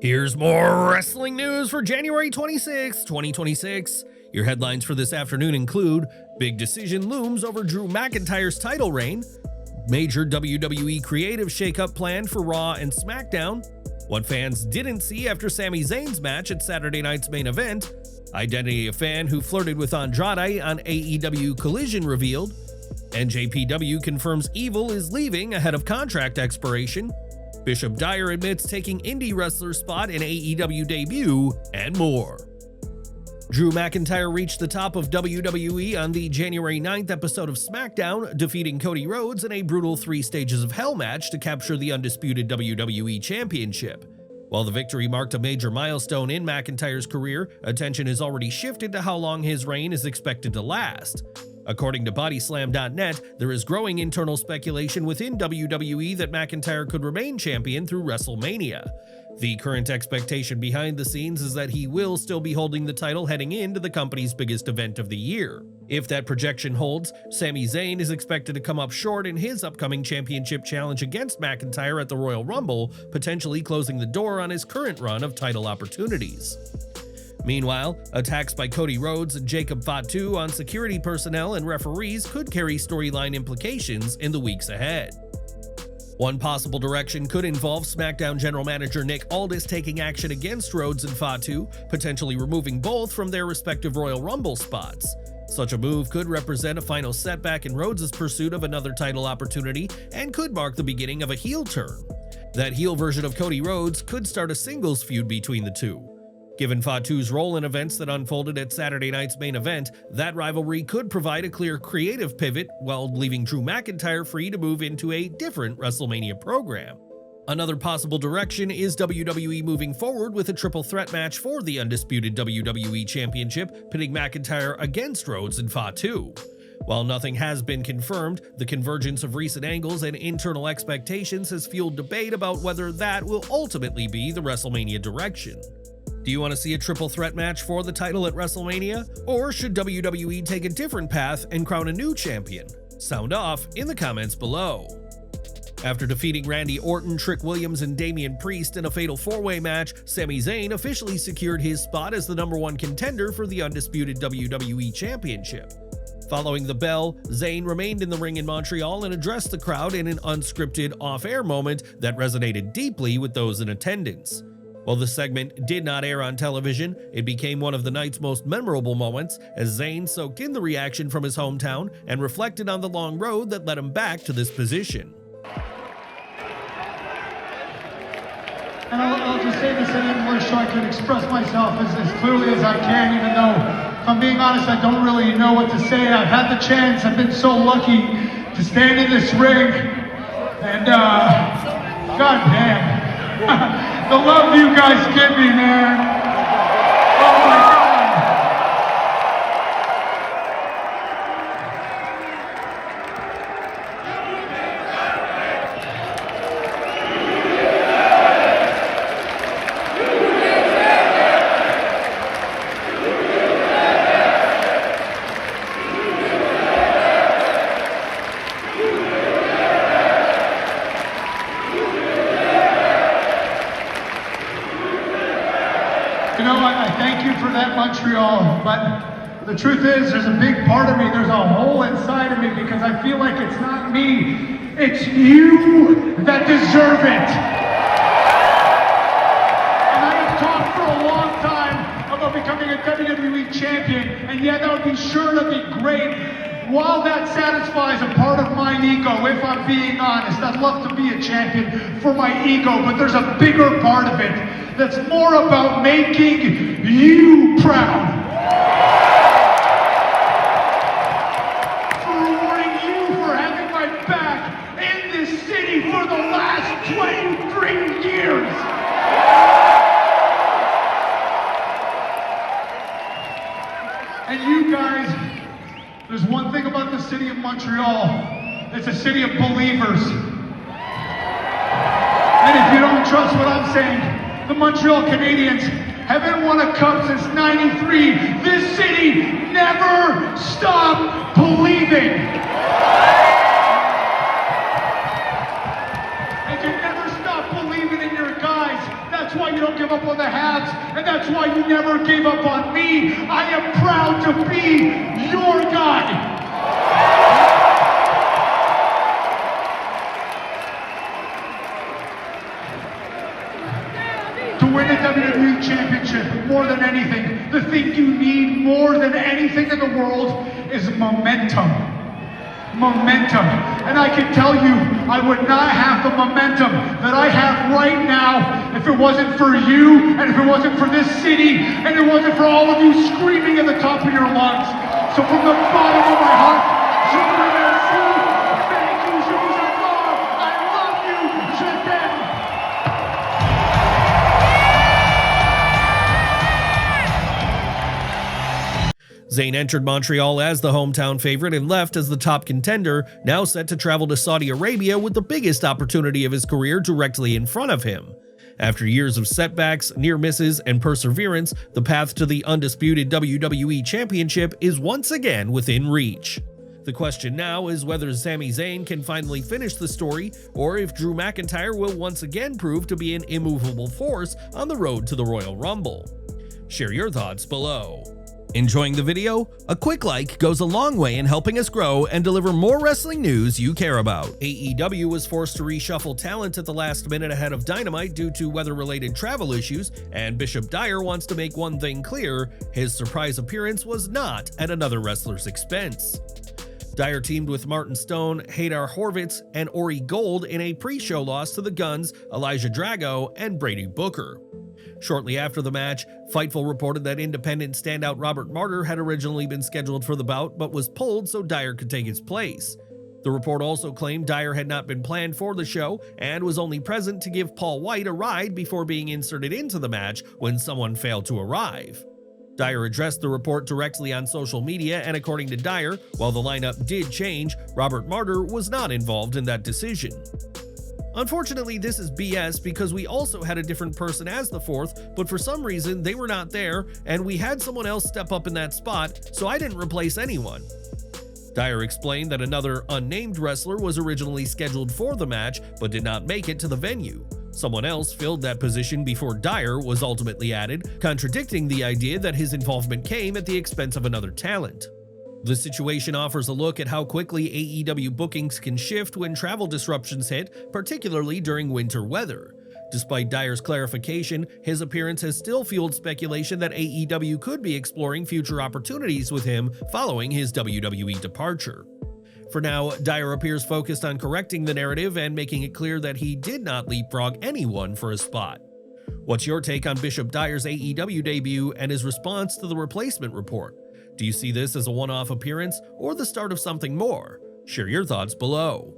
Here's more wrestling news for January 26, 2026. Your headlines for this afternoon include big decision looms over Drew McIntyre's title reign, major WWE creative shakeup planned for Raw and SmackDown, what fans didn't see after Sami Zayn's match at Saturday night's main event, identity of fan who flirted with Andrade on AEW Collision revealed, NJPW confirms Evil is leaving ahead of contract expiration, Bishop Dyer admits taking indie wrestler's spot in AEW debut, and more. Drew McIntyre reached the top of WWE on the January 9th episode of SmackDown, defeating Cody Rhodes in a brutal 3 stages of hell match to capture the undisputed WWE Championship. While the victory marked a major milestone in McIntyre's career, attention has already shifted to how long his reign is expected to last. According to Bodyslam.net, there is growing internal speculation within WWE that McIntyre could remain champion through WrestleMania. The current expectation behind the scenes is that he will still be holding the title heading into the company's biggest event of the year. If that projection holds, Sami Zayn is expected to come up short in his upcoming championship challenge against McIntyre at the Royal Rumble, potentially closing the door on his current run of title opportunities. Meanwhile, attacks by Cody Rhodes and Jacob Fatu on security personnel and referees could carry storyline implications in the weeks ahead. One possible direction could involve SmackDown General Manager Nick Aldis taking action against Rhodes and Fatu, potentially removing both from their respective Royal Rumble spots. Such a move could represent a final setback in Rhodes' pursuit of another title opportunity and could mark the beginning of a heel turn. That heel version of Cody Rhodes could start a singles feud between the two. Given Fatu's role in events that unfolded at Saturday night's main event, that rivalry could provide a clear creative pivot while leaving Drew McIntyre free to move into a different WrestleMania program. Another possible direction is WWE moving forward with a triple threat match for the undisputed WWE Championship, pitting McIntyre against Rhodes and Fatu. While nothing has been confirmed, the convergence of recent angles and internal expectations has fueled debate about whether that will ultimately be the WrestleMania direction. Do you want to see a triple threat match for the title at WrestleMania? Or should WWE take a different path and crown a new champion? Sound off in the comments below. After defeating Randy Orton, Trick Williams, and Damian Priest in a fatal 4-way match, Sami Zayn officially secured his spot as the #1 contender for the undisputed WWE Championship. Following the bell, Zayn remained in the ring in Montreal and addressed the crowd in an unscripted off-air moment that resonated deeply with those in attendance. While the segment did not air on television, it became one of the night's most memorable moments as Zayn soaked in the reaction from his hometown and reflected on the long road that led him back to this position. And I'll just say this in English so I can express myself as clearly as I can, even though, if I'm being honest, I don't really know what to say. I've had the chance, I've been so lucky to stand in this ring, and god damn. The love you guys give me, man. Oh my God. You know, I thank you for that, Montreal, but the truth is, there's a big part of me, there's a hole inside of me because I feel like it's not me, it's you that deserve it. And I have talked for a long time about becoming a WWE champion, and yeah, that would be sure to be great. While that satisfies a part of my ego, if I'm being honest, I'd love to be a champion for my ego, but there's a bigger part of it that's more about making you proud. For rewarding you for having my back in this city for the last 23 years. And you guys, there's one thing about the city of Montreal, it's a city of believers. And if you don't trust what I'm saying, the Montreal Canadiens haven't won a cup since '93. This city never stopped believing. And you never stop believing in your guys. That's why you don't give up you never gave up on me. I am proud to be your guy. To win a WWE Championship, more than anything, the thing you need more than anything in the world is momentum. Momentum. And I can tell you, I would not have the momentum that I have right now if it wasn't for you, and if it wasn't for this city, and it wasn't for all of you screaming at the top of your lungs. So from the bottom of my heart, je vous remercie. Thank you, je vous adore. I love you, je t'aime. Zayn entered Montreal as the hometown favorite and left as the top contender, now set to travel to Saudi Arabia with the biggest opportunity of his career directly in front of him. After years of setbacks, near misses, and perseverance, the path to the undisputed WWE Championship is once again within reach. The question now is whether Sami Zayn can finally finish the story, or if Drew McIntyre will once again prove to be an immovable force on the road to the Royal Rumble. Share your thoughts below. Enjoying the video? A quick like goes a long way in helping us grow and deliver more wrestling news you care about. AEW was forced to reshuffle talent at the last minute ahead of Dynamite due to weather-related travel issues, and Bishop Dyer wants to make one thing clear: his surprise appearance was not at another wrestler's expense. Dyer teamed with Martin Stone, Hadar Horvitz, and Ori Gold in a pre-show loss to the Guns, Elijah Drago, and Brady Booker. Shortly after the match, Fightful reported that independent standout Robert Martyr had originally been scheduled for the bout but was pulled so Dyer could take his place. The report also claimed Dyer had not been planned for the show and was only present to give Paul White a ride before being inserted into the match when someone failed to arrive. Dyer addressed the report directly on social media, and according to Dyer, while the lineup did change, Robert Martyr was not involved in that decision. Unfortunately, this is BS because we also had a different person as the fourth, but for some reason they were not there and we had someone else step up in that spot, so I didn't replace anyone. Dyer explained that another unnamed wrestler was originally scheduled for the match but did not make it to the venue. Someone else filled that position before Dyer was ultimately added, contradicting the idea that his involvement came at the expense of another talent. The situation offers a look at how quickly AEW bookings can shift when travel disruptions hit, particularly during winter weather. Despite Dyer's clarification, his appearance has still fueled speculation that AEW could be exploring future opportunities with him following his WWE departure. For now, Dyer appears focused on correcting the narrative and making it clear that he did not leapfrog anyone for a spot. What's your take on Bishop Dyer's AEW debut and his response to the replacement report? Do you see this as a one-off appearance or the start of something more? Share your thoughts below.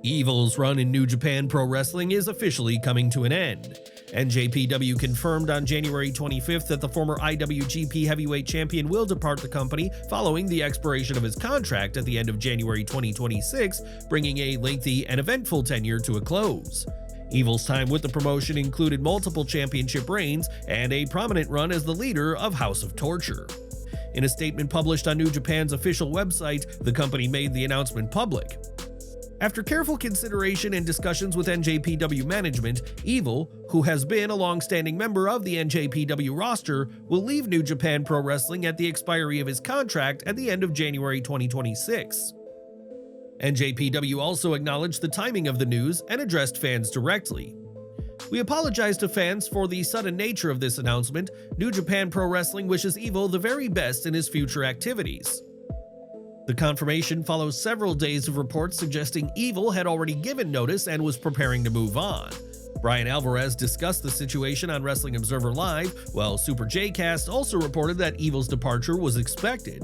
Evil's run in New Japan Pro Wrestling is officially coming to an end. NJPW confirmed on January 25th that the former IWGP Heavyweight Champion will depart the company following the expiration of his contract at the end of January 2026, bringing a lengthy and eventful tenure to a close. Evil's time with the promotion included multiple championship reigns and a prominent run as the leader of House of Torture. In a statement published on New Japan's official website, the company made the announcement public. After careful consideration and discussions with NJPW management, Evil, who has been a long-standing member of the NJPW roster, will leave New Japan Pro Wrestling at the expiry of his contract at the end of January 2026. NJPW also acknowledged the timing of the news and addressed fans directly. We apologize to fans for the sudden nature of this announcement. New Japan Pro Wrestling wishes Evil the very best in his future activities. The confirmation follows several days of reports suggesting Evil had already given notice and was preparing to move on. Brian Alvarez discussed the situation on Wrestling Observer Live, while Super J-Cast also reported that Evil's departure was expected.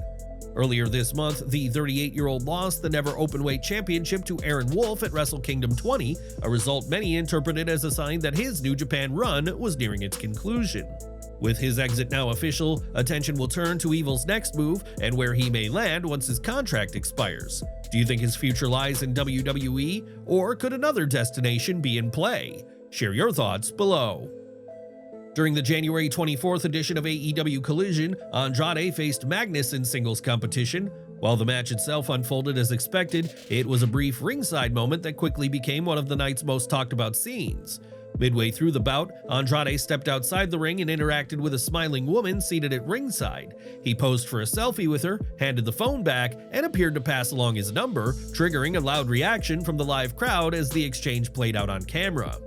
Earlier this month, the 38-year-old lost the Never Openweight Championship to Aaron Wolf at Wrestle Kingdom 20, a result many interpreted as a sign that his New Japan run was nearing its conclusion. With his exit now official, attention will turn to Evil's next move and where he may land once his contract expires. Do you think his future lies in WWE, or could another destination be in play? Share your thoughts below. During the January 24th edition of AEW Collision, Andrade faced Magnus in singles competition. While the match itself unfolded as expected, it was a brief ringside moment that quickly became one of the night's most talked about scenes. Midway through the bout, Andrade stepped outside the ring and interacted with a smiling woman seated at ringside. He posed for a selfie with her, handed the phone back, and appeared to pass along his number, triggering a loud reaction from the live crowd as the exchange played out on camera.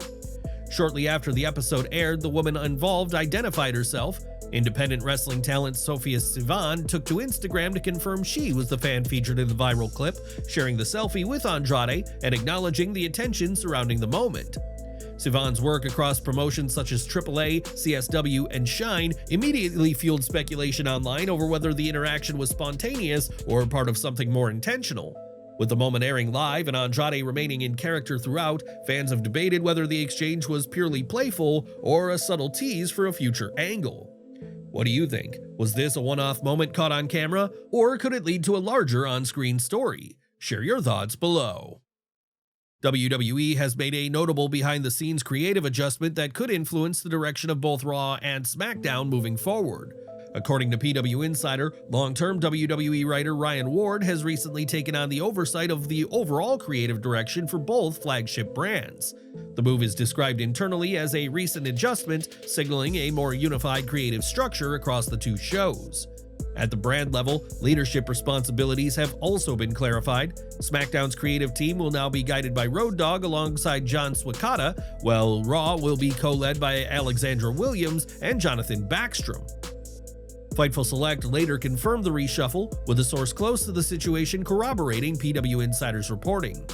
Shortly after the episode aired, the woman involved identified herself. Independent wrestling talent Sophia Sivan took to Instagram to confirm she was the fan featured in the viral clip, sharing the selfie with Andrade and acknowledging the attention surrounding the moment. Sivan's work across promotions such as AAA, CSW, and Shine immediately fueled speculation online over whether the interaction was spontaneous or part of something more intentional. With the moment airing live and Andrade remaining in character throughout, fans have debated whether the exchange was purely playful or a subtle tease for a future angle. What do you think? Was this a one-off moment caught on camera, or could it lead to a larger on-screen story? Share your thoughts below. WWE has made a notable behind-the-scenes creative adjustment that could influence the direction of both Raw and SmackDown moving forward. According to PW Insider, long-term WWE writer Ryan Ward has recently taken on the oversight of the overall creative direction for both flagship brands. The move is described internally as a recent adjustment, signaling a more unified creative structure across the two shows. At the brand level, leadership responsibilities have also been clarified. SmackDown's creative team will now be guided by Road Dogg alongside John Swikota, while Raw will be co-led by Alexandra Williams and Jonathan Backstrom. Fightful Select later confirmed the reshuffle, with a source close to the situation corroborating PW Insider's reporting.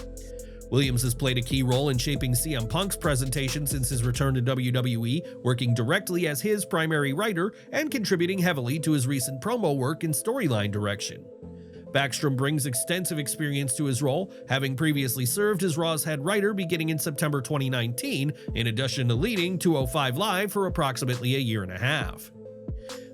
Williams has played a key role in shaping CM Punk's presentation since his return to WWE, working directly as his primary writer and contributing heavily to his recent promo work and storyline direction. Backstrom brings extensive experience to his role, having previously served as Raw's head writer beginning in September 2019, in addition to leading 205 Live for approximately a year and a half.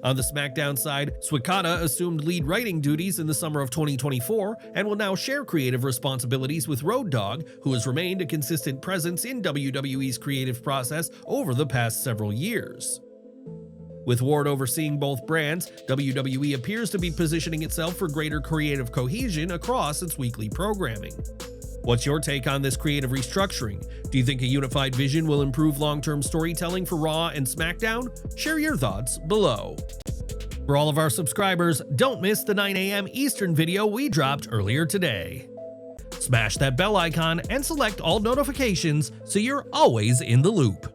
On the SmackDown side, Swikota assumed lead writing duties in the summer of 2024 and will now share creative responsibilities with Road Dogg, who has remained a consistent presence in WWE's creative process over the past several years. With Ward overseeing both brands, WWE appears to be positioning itself for greater creative cohesion across its weekly programming. What's your take on this creative restructuring? Do you think a unified vision will improve long-term storytelling for Raw and SmackDown? Share your thoughts below. For all of our subscribers, don't miss the 9 a.m. Eastern video we dropped earlier today. Smash that bell icon and select all notifications so you're always in the loop.